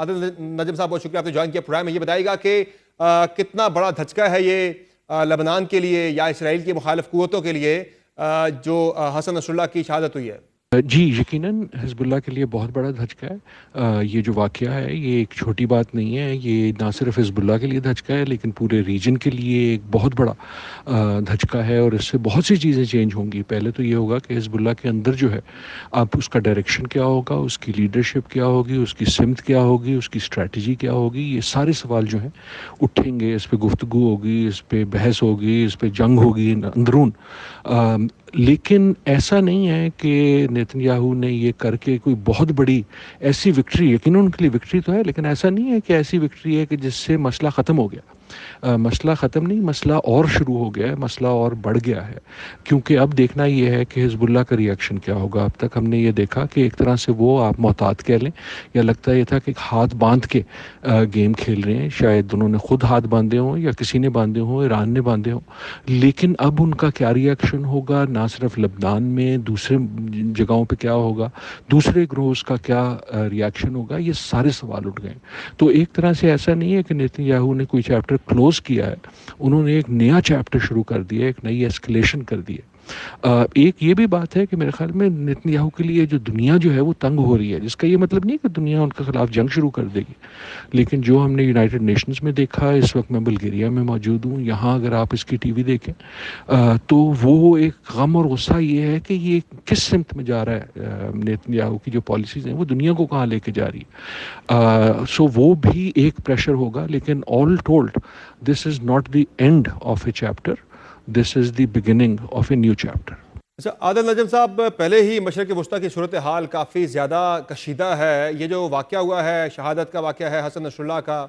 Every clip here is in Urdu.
عادل نجم صاحب بہت شکریہ، آپ نے جوائن کیا پروگرام میں. یہ بتائیے گا کہ کتنا بڑا دھچکا ہے یہ لبنان کے لیے یا اسرائیل کی مخالف قوتوں کے لیے جو حسن نصر اللہ کی شہادت ہوئی ہے؟ جی یقیناً حزب اللہ کے لیے بہت بڑا دھچکا ہے. یہ جو واقعہ ہے یہ ایک چھوٹی بات نہیں ہے، یہ نہ صرف حزب اللہ کے لیے دھچکا ہے لیکن پورے ریجن کے لیے ایک بہت بڑا دھچکا ہے، اور اس سے بہت سی چیزیں چینج ہوں گی. پہلے تو یہ ہوگا کہ حزب اللہ کے اندر جو ہے اب اس کا ڈائریکشن کیا ہوگا، اس کی لیڈرشپ کیا ہوگی، اس کی سمت کیا ہوگی، اس کی اسٹریٹجی کیا ہوگی. یہ سارے سوال جو ہیں اٹھیں گے، اس پہ گفتگو ہوگی، اس پہ بحث ہوگی، اس پہ جنگ ہوگی اندرون. لیکن ایسا نہیں ہے کہ نیتن یاہو نے یہ کر کے کوئی بہت بڑی ایسی وکٹری، یقیناً ان کے لیے وکٹری تو ہے لیکن ایسا نہیں ہے کہ ایسی وکٹری ہے کہ جس سے مسئلہ ختم ہو گیا. مسئلہ ختم نہیں، مسئلہ اور شروع ہو گیا ہے، مسئلہ اور بڑھ گیا ہے. کیونکہ اب دیکھنا یہ ہے کہ حزب اللہ کا ریئیکشن کیا ہوگا. اب تک ہم نے یہ دیکھا کہ ایک طرح سے وہ آپ محتاط کہہ لیں یا لگتا یہ تھا کہ ہاتھ باندھ کے گیم کھیل رہے ہیں. شاید انہوں نے خود ہاتھ باندھے ہوں یا کسی نے باندھے ہوں، ایران نے باندھے ہوں. لیکن اب ان کا کیا ریئیکشن ہوگا، نہ صرف لبنان میں، دوسرے جگہوں پہ کیا ہوگا، دوسرے گروہز کا کیا ریئیکشن ہوگا، یہ سارے سوال اٹھ گئے. تو ایک طرح سے ایسا نہیں ہے کہ نیتن یاہو نے کوئی چیپٹر کلوز کیا ہے، انہوں نے ایک نیا چیپٹر شروع کر دیا، ایک نئی ایسکلیشن کر دی ہے. ایک یہ بھی بات ہے کہ میرے خیال میں نیتن یاہو کے لیے جو دنیا جو ہے وہ تنگ ہو رہی ہے، جس کا یہ مطلب نہیں کہ دنیا ان کے خلاف جنگ شروع کر دے گی. لیکن جو ہم نے یونائٹڈ نیشنز میں دیکھا، اس وقت میں بلغیریا میں موجود ہوں، یہاں اگر آپ اس کی ٹی وی دیکھیں تو وہ ایک غم اور غصہ یہ ہے کہ یہ کس سمت میں جا رہا ہے. نیتن یاہو کی جو پالیسیز ہیں وہ دنیا کو کہاں لے کے جا رہی ہے. سو وہ بھی ایک پریشر ہوگا. لیکن all told this is not the end of a chapter, this is the beginning of a new chapter. اچھا عادل نجم صاحب، پہلے ہی مشرق وسطیٰ کی صورتحال کافی زیادہ کشیدہ ہے. یہ جو واقعہ ہوا ہے، شہادت کا واقعہ ہے حسن نصر اللہ کا،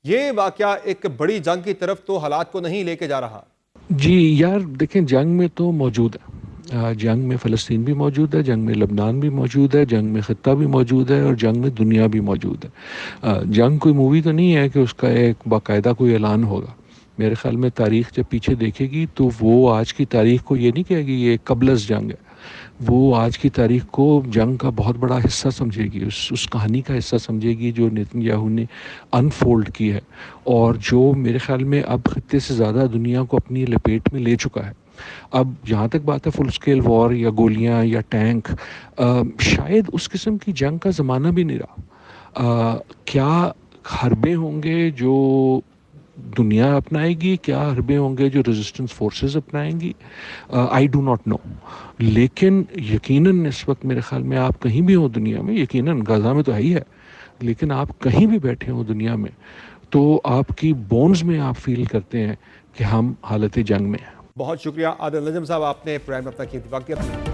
یہ واقعہ ایک بڑی جنگ کی طرف تو حالات کو نہیں لے کے جا رہا. جی یار دیکھیں، جنگ میں تو موجود ہے، جنگ میں فلسطین بھی موجود ہے، جنگ میں لبنان بھی موجود ہے، جنگ میں خطہ بھی موجود ہے، اور جنگ میں دنیا بھی موجود ہے. جنگ کوئی مووی تو نہیں ہے کہ اس کا ایک باقاعدہ کوئی اعلان ہوگا. میرے خیال میں تاریخ جب پیچھے دیکھے گی تو وہ آج کی تاریخ کو یہ نہیں کہے گی یہ قبل از جنگ ہے، وہ آج کی تاریخ کو جنگ کا بہت بڑا حصہ سمجھے گی، اس کہانی کا حصہ سمجھے گی جو نیتن یاہو نے انفولڈ کی ہے، اور جو میرے خیال میں اب خطے سے زیادہ دنیا کو اپنی لپیٹ میں لے چکا ہے. اب جہاں تک بات ہے فل اسکیل وار یا گولیاں یا ٹینک، شاید اس قسم کی جنگ کا زمانہ بھی نہیں رہا. کیا حربے ہوں گے جو دنیا اپنائے گی، کیا حربے ہوں گے جو ریزسٹنس فورسز اپنائیں گی، آئی ڈو ناٹ نو. لیکن یقیناً اس وقت میرے خیال میں آپ کہیں بھی ہوں دنیا میں، یقیناً غزہ میں تو ہے ہی ہے، لیکن آپ کہیں بھی بیٹھے ہوں دنیا میں تو آپ کی بونز میں آپ فیل کرتے ہیں کہ ہم حالت جنگ میں ہیں. بہت شکریہ عادل نجم صاحب، آپ نے پروگرام میں اپنا قیمتی وقت دیا.